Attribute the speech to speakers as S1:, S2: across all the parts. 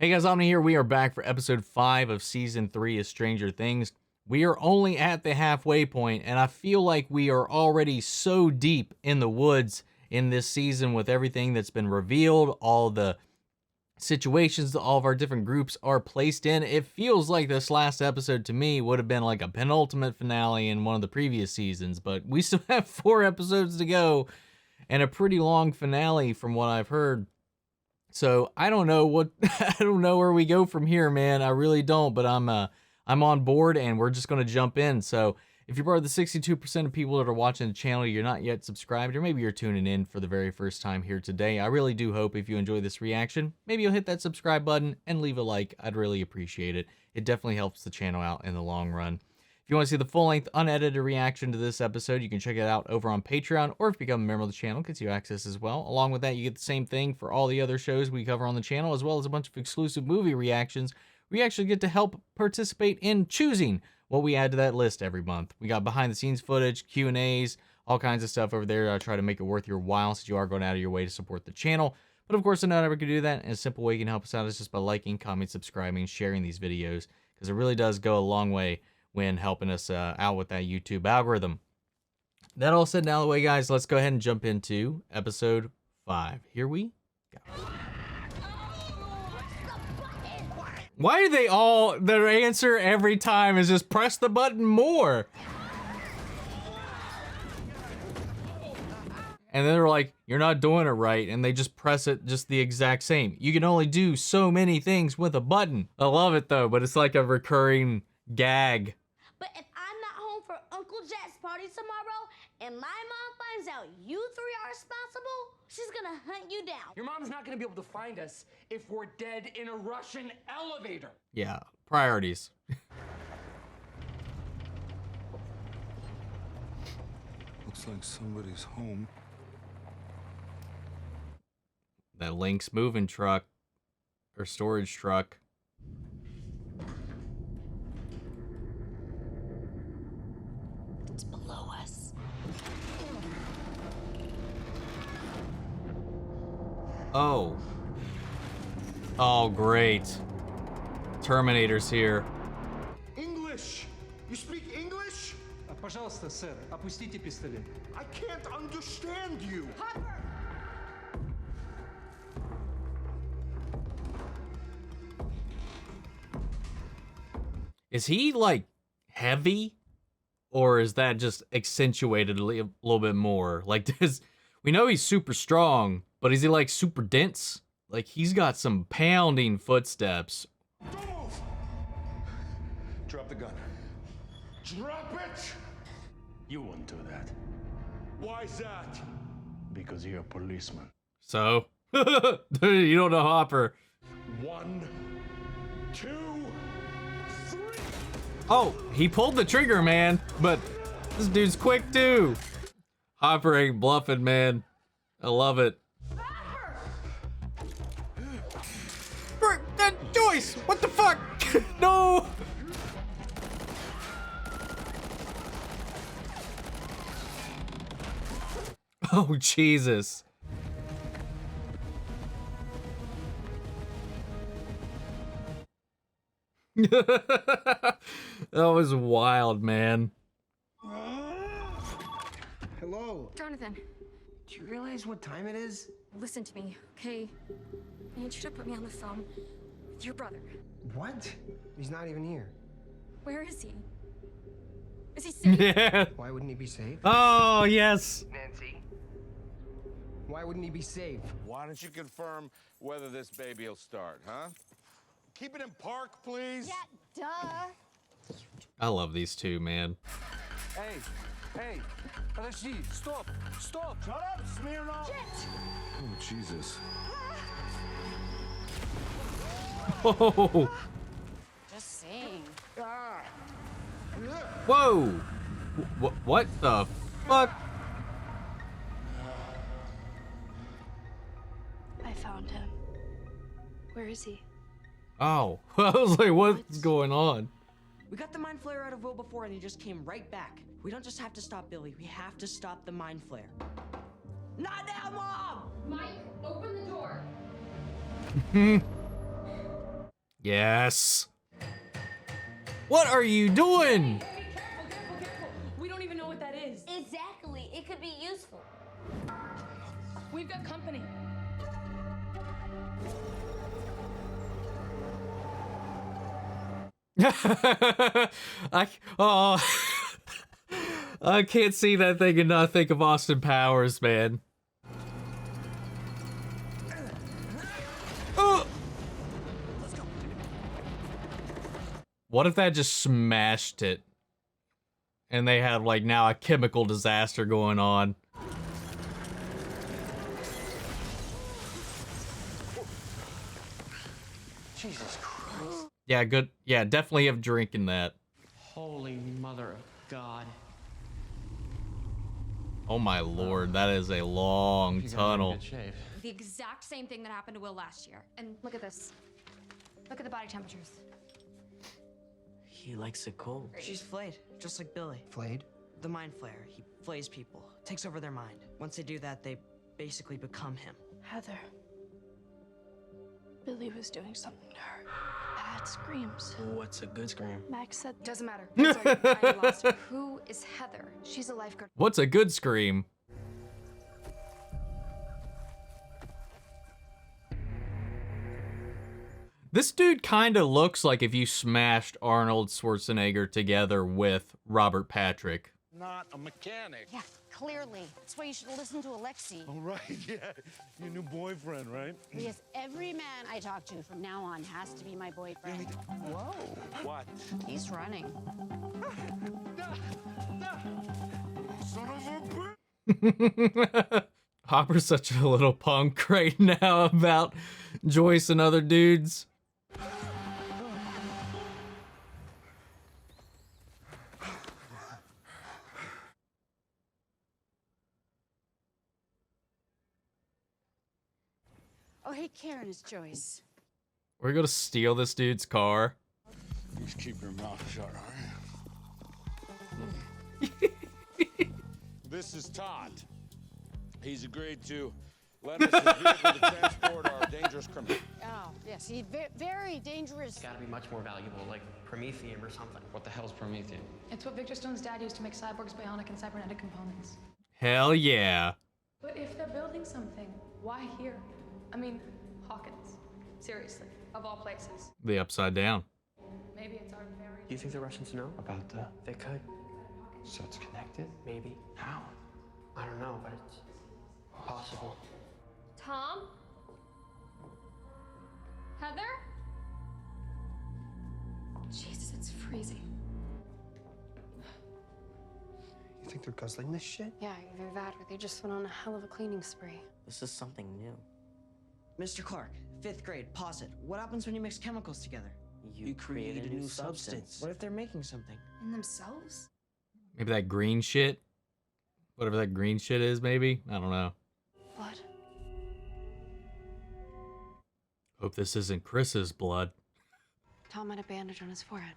S1: Hey guys, Omni here. We are back for episode 5 of season 3 of Stranger Things. We are only at the halfway point, and I feel like we are already so deep in the woods in this season with everything that's been revealed, all the situations that all of our different groups are placed in. It feels like this last episode to me would have been like a penultimate finale in one of the previous seasons, but we still have 4 episodes to go and a pretty long finale from what I've heard. So I don't know I don't know where we go from here, man. I really don't, but I'm on board and we're just going to jump in. So if you're part of the 62% of people that are watching the channel, you're not yet subscribed, or maybe you're tuning in for the very first time here today, I really do hope if you enjoy this reaction, maybe you'll hit that subscribe button and leave a like. I'd really appreciate it. It definitely helps the channel out in the long run. If you want to see the full-length, unedited reaction to this episode, you can check it out over on Patreon, or if you become a member of the channel, it gets you access as well. Along with that, you get the same thing for all the other shows we cover on the channel, as well as a bunch of exclusive movie reactions. We actually get to help participate in choosing what we add to that list every month. We got behind-the-scenes footage, Q&As, all kinds of stuff over there. I try to make it worth your while since you are going out of your way to support the channel. But of course, not everyone can do that, and a simple way you can help us out is just by liking, commenting, subscribing, sharing these videos, because it really does go a long way when helping us out with that YouTube algorithm. That all said and out of the way, guys, let's go ahead and jump into episode 5. Here we go. Why are they all, their answer every time is just press the button more? And then they're like, you're not doing it right, and they just press it just the exact same. You can only do so many things with a button. I love it though, but it's like a recurring gag.
S2: But if I'm not home for Uncle Jet's party tomorrow and my mom finds out you three are responsible, she's gonna hunt you down.
S3: Your mom's not gonna be able to find us if we're dead in a Russian elevator.
S1: Yeah, priorities.
S4: Looks like somebody's home.
S1: That Lynx moving truck, or storage truck.
S2: It's below us.
S1: Oh. Oh, great. Terminator's here.
S4: English! You speak English?
S5: Пожалуйста, сэр, опустите пистолет.
S4: I can't understand you.
S2: Harper!
S1: Is he, like, heavy? Or is that just accentuated a little bit more? Like, we know he's super strong, but is he, like, super dense? Like, he's got some pounding footsteps.
S4: Don't move! Drop the gun. Drop it!
S6: You wouldn't do that,
S4: Why's that?
S6: because you're a policeman.
S1: So? You don't know Hopper.
S4: 1, 2, 3.
S1: Oh, he pulled the trigger, man, but this dude's quick too. Hopper ain't bluffing, man. I love it. Joyce, what the fuck? No. Oh, Jesus. That was wild, man.
S5: Hello.
S7: Jonathan,
S3: Do you realize what time it is?
S7: listen to me, okay? I need you to put me on the phone with your brother.
S3: What? He's not even here.
S7: Where is he? Is he safe?
S1: Yeah.
S3: Why wouldn't he be safe?
S1: Oh, yes.
S3: Nancy. Why wouldn't he be safe?
S8: Why don't you confirm whether this baby will start, huh? Keep it in park, please.
S2: Yeah, duh.
S1: I love these two, man.
S5: Hey, подожди, stop.
S4: Shut up, Smirnoff! Oh, Jesus.
S1: Oh.
S2: Just saying.
S1: Whoa. What the fuck?
S7: I found him. Where is he?
S1: Oh, I was like, what's going on?
S9: We got the mind flare out of Will before and he just came right back. We don't just have to stop Billy, we have to stop the mind flare. Not now, Mom!
S7: Mike, open the door.
S1: Yes. What are you doing?
S9: Be careful. We don't even know what that is.
S2: Exactly. It could be useful.
S9: We've got company.
S1: Oh, I can't see that thing and not think of Austin Powers, man. Oh. What if that just smashed it? And they had like now a chemical disaster going on.
S3: Jesus Christ.
S1: Yeah, good. Yeah, definitely have drinking that.
S9: Holy mother of God.
S1: Oh my lord, that is a long tunnel.
S7: The exact same thing that happened to Will last year. And look at this. Look at the body temperatures.
S10: He likes it cold.
S9: She's flayed, just like Billy.
S5: Flayed?
S9: The mind flayer. He flays people, takes over their mind. Once they do that, they basically become him.
S11: Heather. Billy was doing something to her. Bad screams.
S10: What's a good scream?
S11: Max said
S7: Doesn't matter. I'm sorry, I lost her. Who is Heather?
S11: she's a lifeguard.
S1: What's a good scream? This dude kind of looks like if you smashed Arnold Schwarzenegger together with Robert Patrick.
S8: Not a mechanic.
S2: Yeah, clearly. That's why you should listen to Alexi.
S4: All right, yeah. Your new boyfriend, right?
S2: Because every man I talk to from now on has to be my boyfriend.
S8: Whoa. What?
S2: He's running.
S4: Son of a bitch!
S1: Hopper's such a little punk right now about Joyce and other dudes.
S2: Oh, hey, Karen, it's Joyce.
S1: We're gonna steal this dude's car.
S4: Just keep your mouth shut, all right?
S8: This is Todd. He's agreed to lend us his vehicle to transport our dangerous criminal.
S2: Oh, yes, he's very dangerous.
S10: It's gotta be much more valuable, like Prometheum or something.
S3: What the hell's Prometheum?
S11: It's what Victor Stone's dad used to make cyborgs, bionic, and cybernetic components.
S1: Hell yeah.
S11: But if they're building something, why here? I mean, Hawkins. Seriously, of all places.
S1: The Upside Down.
S11: Maybe it's our very...
S10: Do you think the Russians know?
S3: About the...
S10: They could.
S3: So it's connected?
S10: Maybe.
S3: How?
S10: I don't know, but it's possible.
S7: Tom? Heather? Jesus, it's freezing.
S5: You think they're guzzling this shit?
S11: Yeah, either that or they just went on a hell of a cleaning spree.
S10: This is something new.
S9: Mr. Clark, 5th grade, pause it. What happens when you mix chemicals together?
S10: You create a new substance.
S9: What if they're making something?
S11: In themselves?
S1: Maybe that green shit? Whatever that green shit is, maybe? I don't know.
S11: Blood.
S1: Hope this isn't Chris's blood.
S11: Tom had a bandage on his forehead.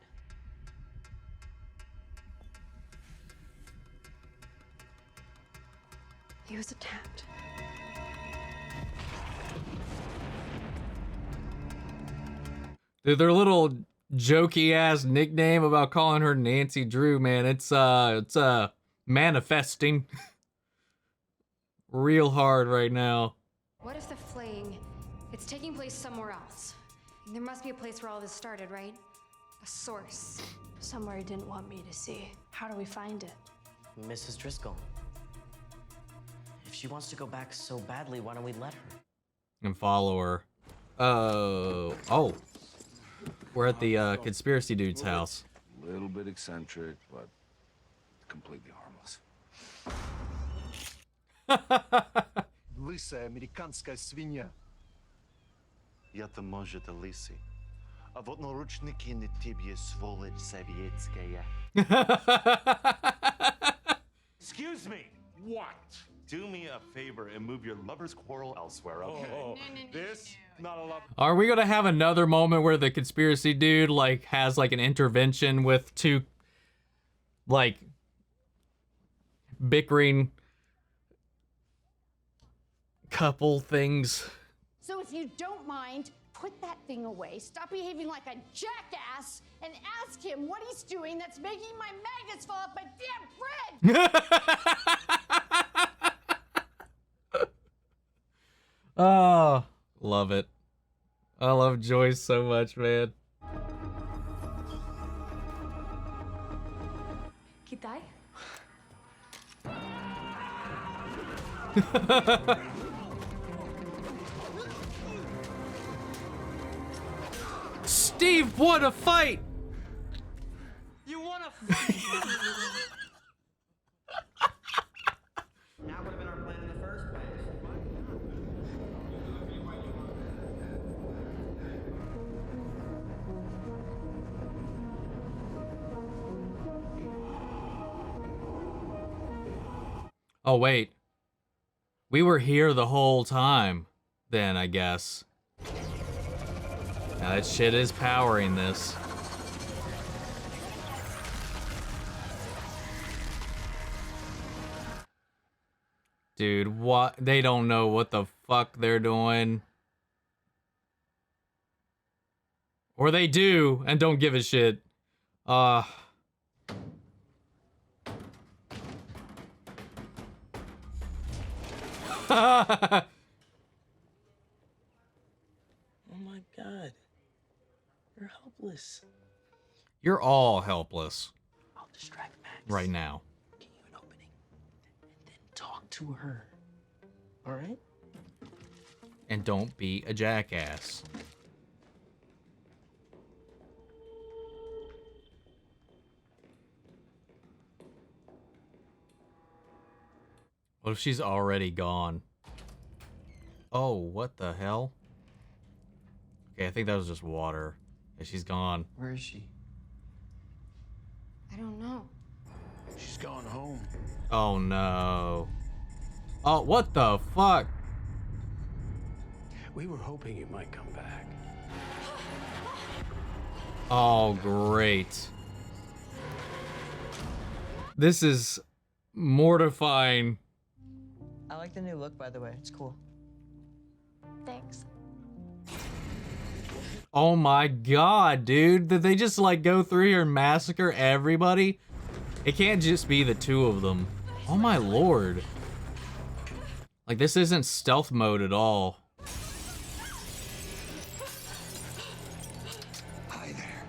S11: He was attacked.
S1: Dude, their little jokey ass nickname about calling her Nancy Drew, man, it's manifesting real hard right now.
S7: What if the flaying, it's taking place somewhere else? There must be a place where all this started, right? A source.
S11: Somewhere he didn't want me to see. How do we find it?
S10: Mrs. Driscoll. If she wants to go back so badly, why don't we let her?
S1: And follow her. Oh. We're at the conspiracy dude's house.
S4: A little bit eccentric, but completely harmless.
S5: Лысая американская свинья.
S12: Я-то, может, лысый. А вот наручники на тебе, сволочь советская.
S8: Excuse me. What?
S12: Do me a favor and move your lover's quarrel elsewhere, okay?
S8: Oh, this? Not a lot.
S1: Are we gonna have another moment where the conspiracy dude like has like an intervention with two like bickering couple things?
S2: So if you don't mind,
S13: put that thing away, stop behaving like a jackass, and ask him what he's doing that's making my magnets fall off my damn fridge!
S1: Oh, love it. I love Joyce so much, man.
S11: Kitai?
S1: Steve, what a fight!
S9: You want to fight? That would have been our plan in the first place.
S1: Oh, wait. We were here the whole time, then, I guess. Now, that shit is powering this. Dude, what? They don't know what the fuck they're doing. Or they do, and don't give a shit. Oh
S10: my god. You're helpless.
S1: You're all helpless.
S10: I'll distract Max.
S1: Right now.
S10: Get you an opening. And then talk to her. Alright?
S1: And don't be a jackass. What if she's already gone? Oh, what the hell? Okay, I think that was just water. Yeah, she's gone.
S10: Where is she?
S7: I don't know.
S6: She's gone home.
S1: Oh no. Oh, what the fuck?
S6: We were hoping you might come back.
S1: Oh, great. This is mortifying.
S9: I like the new look, by the way. It's cool.
S11: Thanks.
S1: Oh my god, dude. Did they just like go through here and massacre everybody? It can't just be the two of them. Oh my lord. Like, this isn't stealth mode at all.
S5: Hi there.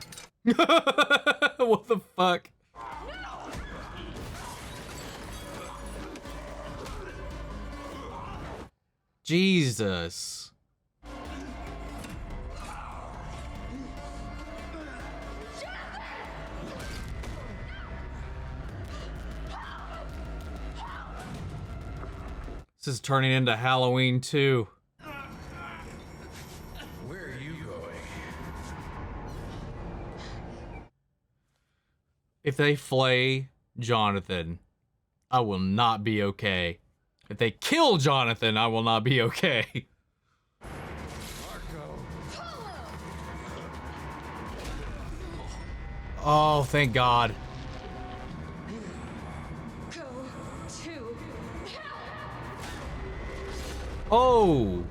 S1: What the fuck? Jesus. This is turning into Halloween 2.
S6: Where are you going?
S1: If they flay Jonathan, I will not be okay. If they kill Jonathan, I will not be okay. Oh, thank God.
S7: Go to hell.
S1: Oh.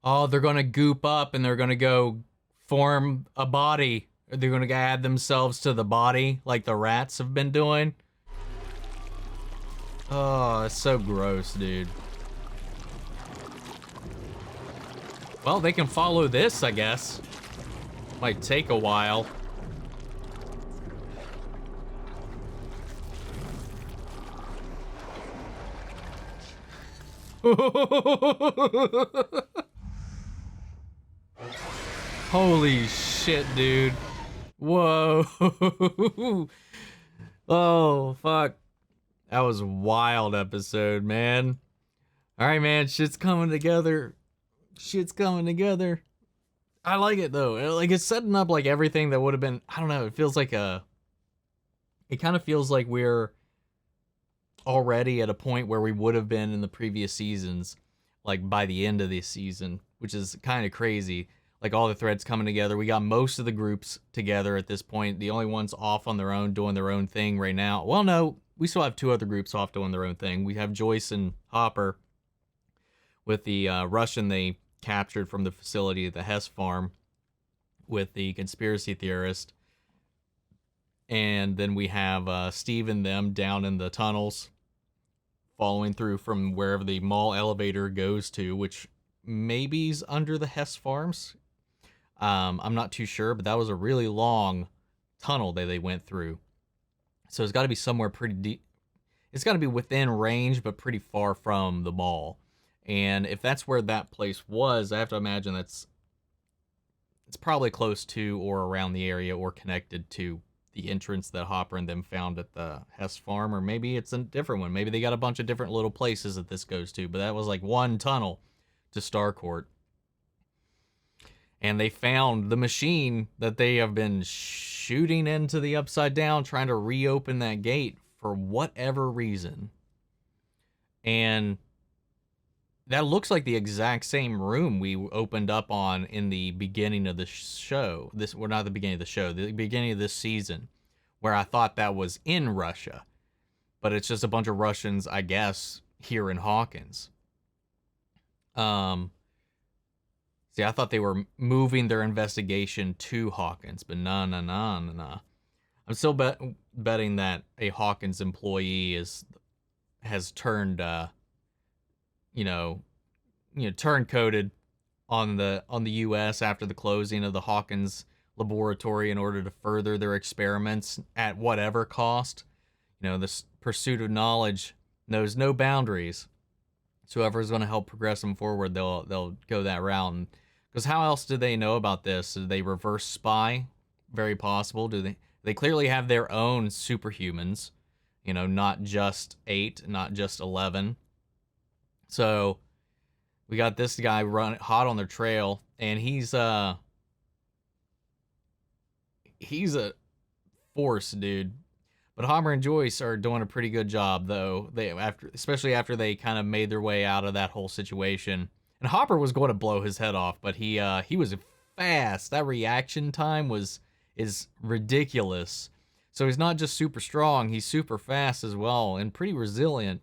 S1: Oh, they're gonna goop up and they're gonna go form a body. They're gonna add themselves to the body like the rats have been doing. Oh, it's so gross, dude. Well, they can follow this, I guess. Might take a while. Holy shit, dude. Whoa. Oh, fuck. That was a wild episode, man. All right, man. Shit's coming together. Shit's coming together. I like it, though. Like, it's setting up, like, everything that would have been... I don't know. It feels like a... It kind of feels like we're already at a point where we would have been in the previous seasons, like, by the end of this season, which is kind of crazy. like all the threads coming together. We got most of the groups together at this point. The only ones off on their own, doing their own thing right now. Well, no, we still have 2 other groups off doing their own thing. We have Joyce and Hopper with the Russian they captured from the facility at the Hess farm with the conspiracy theorist. And then we have Steve and them down in the tunnels, following through from wherever the mall elevator goes to, which maybe's under the Hess farms. I'm not too sure, but that was a really long tunnel that they went through. So it's got to be somewhere pretty deep. It's got to be within range, but pretty far from the mall. And if that's where that place was, I have to imagine it's probably close to or around the area or connected to the entrance that Hopper and them found at the Hess farm, or maybe it's a different one. Maybe they got a bunch of different little places that this goes to, but that was like one tunnel to Starcourt. And they found the machine that they have been shooting into the Upside Down, trying to reopen that gate for whatever reason. And that looks like the exact same room we opened up on in the beginning of the show. Well, not the beginning of the show, the beginning of this season, where I thought that was in Russia. But it's just a bunch of Russians, I guess, here in Hawkins. See, I thought they were moving their investigation to Hawkins, but no. I'm still betting that a Hawkins employee has turned, turncoated on the U.S. after the closing of the Hawkins laboratory in order to further their experiments at whatever cost. This pursuit of knowledge knows no boundaries. So whoever's going to help progress them forward, they'll go that route. Because how else do they know about this? Do they reverse spy? Very possible. They clearly have their own superhumans, not just 8, not just 11. So we got this guy hot on their trail, and he's a force, dude. But Hopper and Joyce are doing a pretty good job, though. Especially after they kind of made their way out of that whole situation. And Hopper was going to blow his head off, but he was fast. That reaction time is ridiculous. So he's not just super strong, he's super fast as well, and pretty resilient.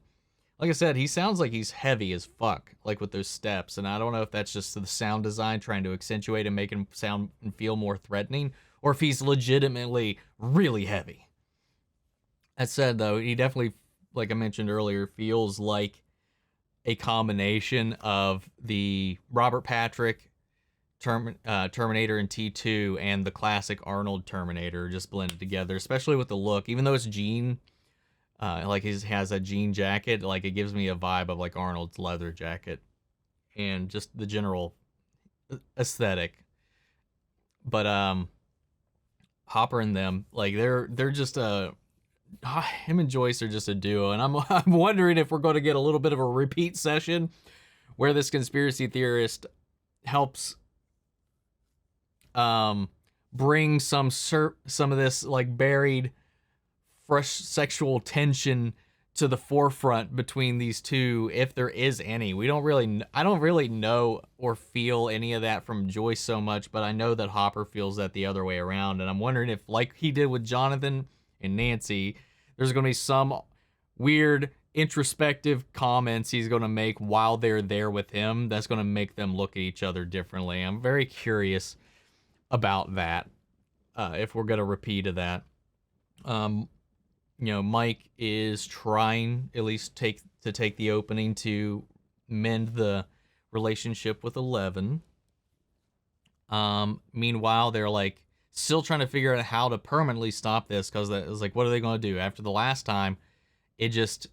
S1: Like I said, he sounds like he's heavy as fuck, like with those steps. And I don't know if that's just the sound design trying to accentuate and make him sound and feel more threatening, or if he's legitimately really heavy. That said, though, he definitely, like I mentioned earlier, feels like a combination of the Robert Patrick Terminator in T2 and the classic Arnold Terminator just blended together, especially with the look. Even though it's jean, like he has a jean jacket, like it gives me a vibe of like Arnold's leather jacket and just the general aesthetic. But Hopper and them, like they're just him and Joyce are just a duo, and I'm wondering if we're going to get a little bit of a repeat session where this conspiracy theorist helps bring some of this like buried fresh sexual tension to the forefront between these two, if there is any. I don't really know or feel any of that from Joyce so much, but I know that Hopper feels that the other way around, and I'm wondering if, like he did with Jonathan and Nancy, there's going to be some weird introspective comments he's going to make while they're there with him that's going to make them look at each other differently. I'm very curious about that, if we're going to repeat of that. Mike is trying at least take the opening to mend the relationship with 11. Meanwhile, they're like still trying to figure out how to permanently stop this, because that is like, what are they going to do after the last time? It just,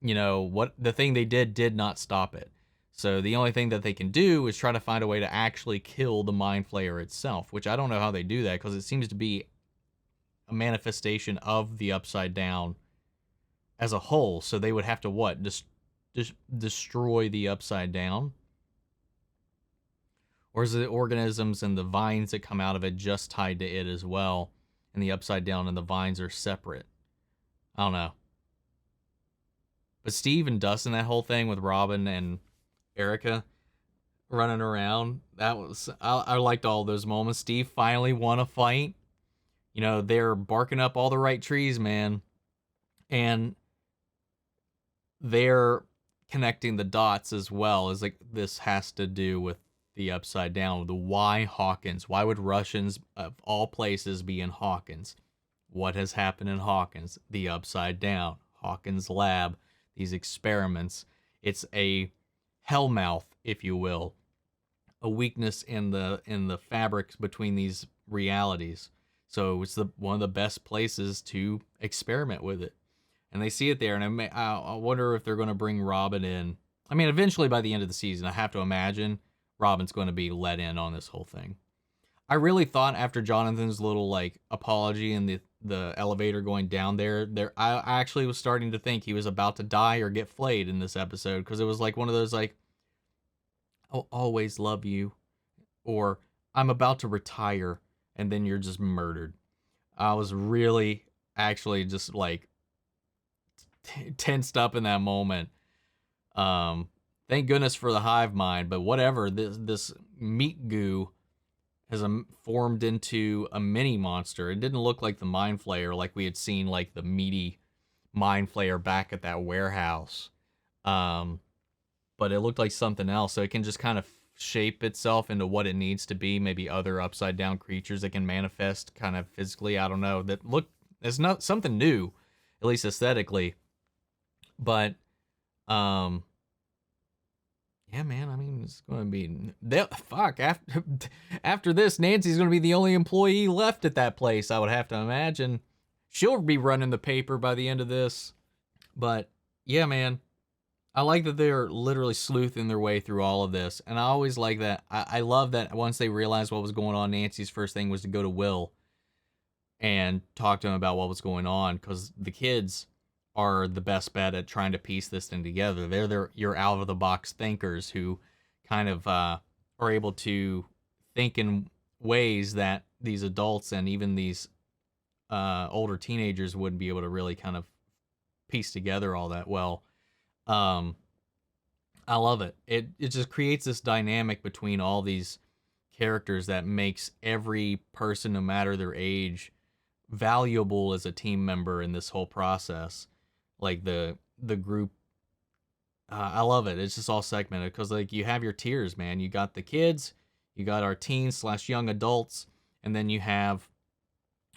S1: what the thing they did not stop it. So the only thing that they can do is try to find a way to actually kill the Mind Flayer itself, which I don't know how they do that, because it seems to be a manifestation of the Upside Down as a whole. So they would have to what? Destroy the Upside Down? Or is it the organisms and the vines that come out of it just tied to it as well, and the Upside Down and the vines are separate? I don't know. But Steve and Dustin, that whole thing with Robin and Erica, running around. That was, I liked all those moments. Steve finally won a fight. You know, they're barking up all the right trees, man. And they're connecting the dots as well, as like this has to do with the Upside Down. The why Hawkins? Why would Russians of all places be in Hawkins? What has happened in Hawkins? The Upside Down, Hawkins lab, these experiments. It's a hellmouth, if you will, a weakness in the fabrics between these realities. So it's one of the best places to experiment with it. And they see it there, and I wonder if they're going to bring Robin in. I mean, eventually by the end of the season, I have to imagine Robin's going to be let in on this whole thing. I really thought after Jonathan's little like apology in the elevator going down there, I actually was starting to think he was about to die or get flayed in this episode, because it was like one of those like, I'll always love you, or I'm about to retire, and then you're just murdered. I was really actually just like tensed up in that moment. Thank goodness for the hive mind, but whatever, this meat goo has formed into a mini monster. It didn't look like the Mind Flayer like we had seen, like the meaty Mind Flayer back at that warehouse. But it looked like something else, so it can just kind of shape itself into what it needs to be. Maybe other upside down creatures that can manifest kind of physically. I don't know. That look, it's not something new, at least aesthetically. But yeah, man, I mean, it's going to be after this, Nancy's going to be the only employee left at that place, I would have to imagine. She'll be running the paper by the end of this. But yeah, man, I like that they're literally sleuthing their way through all of this. And I always like that. I love that once they realized what was going on, Nancy's first thing was to go to Will and talk to him about what was going on, because the kids are the best bet at trying to piece this thing together. They're your out-of-the-box thinkers who kind of are able to think in ways that these adults and even these older teenagers wouldn't be able to really kind of piece together all that well. I love it. It just creates this dynamic between all these characters that makes every person, no matter their age, valuable as a team member in this whole process. Like the group, I love it. It's just all segmented, because like you have your tiers, man. You got the kids, you got our teens / young adults, and then you have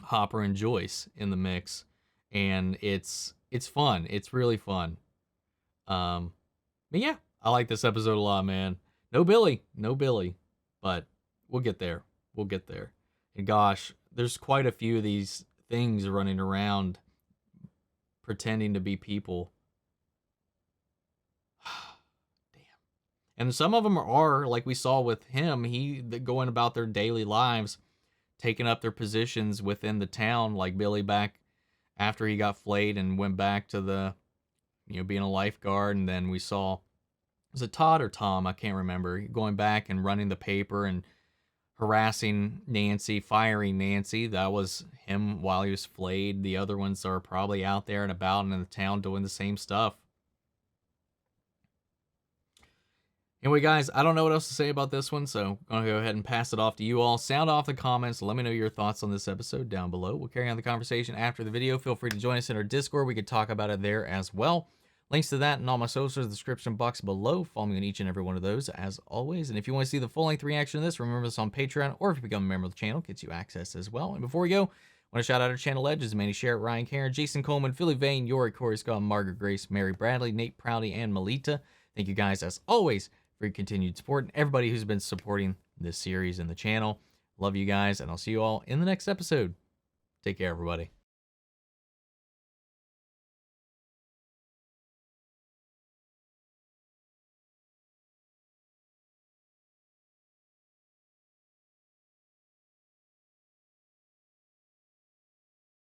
S1: Hopper and Joyce in the mix, and it's fun. It's really fun. But yeah, I like this episode a lot, man. No Billy, but we'll get there. And gosh, there's quite a few of these things running around pretending to be people. Damn. And some of them are, like we saw with him, going about their daily lives, taking up their positions within the town, like Billy back after he got flayed and went back to the, being a lifeguard. And then we saw, was it Todd or Tom? I can't remember. Going back and running the paper and harassing Nancy, firing Nancy. That was him while he was flayed. The other ones are probably out there and about and in the town doing the same stuff. Anyway, guys, I don't know what else to say about this one, so I'm going to go ahead and pass it off to you all. Sound off the comments. Let me know your thoughts on this episode down below. We'll carry on the conversation after the video. Feel free to join us in our Discord. We could talk about it there as well. Links to that and all my socials in the description box below. Follow me on each and every one of those, as always. And if you want to see the full-length reaction to this, remember this on Patreon, or if you become a member of the channel, gets you access as well. And before we go, I want to shout out our channel legends: Manny Sherritt, Ryan Karen, Jason Coleman, Philly Vane, Yori, Corey Scott, Margaret Grace, Mary Bradley, Nate Prouty, and Melita. Thank you guys, as always, for your continued support, and everybody who's been supporting this series and the channel. Love you guys, and I'll see you all in the next episode. Take care, everybody.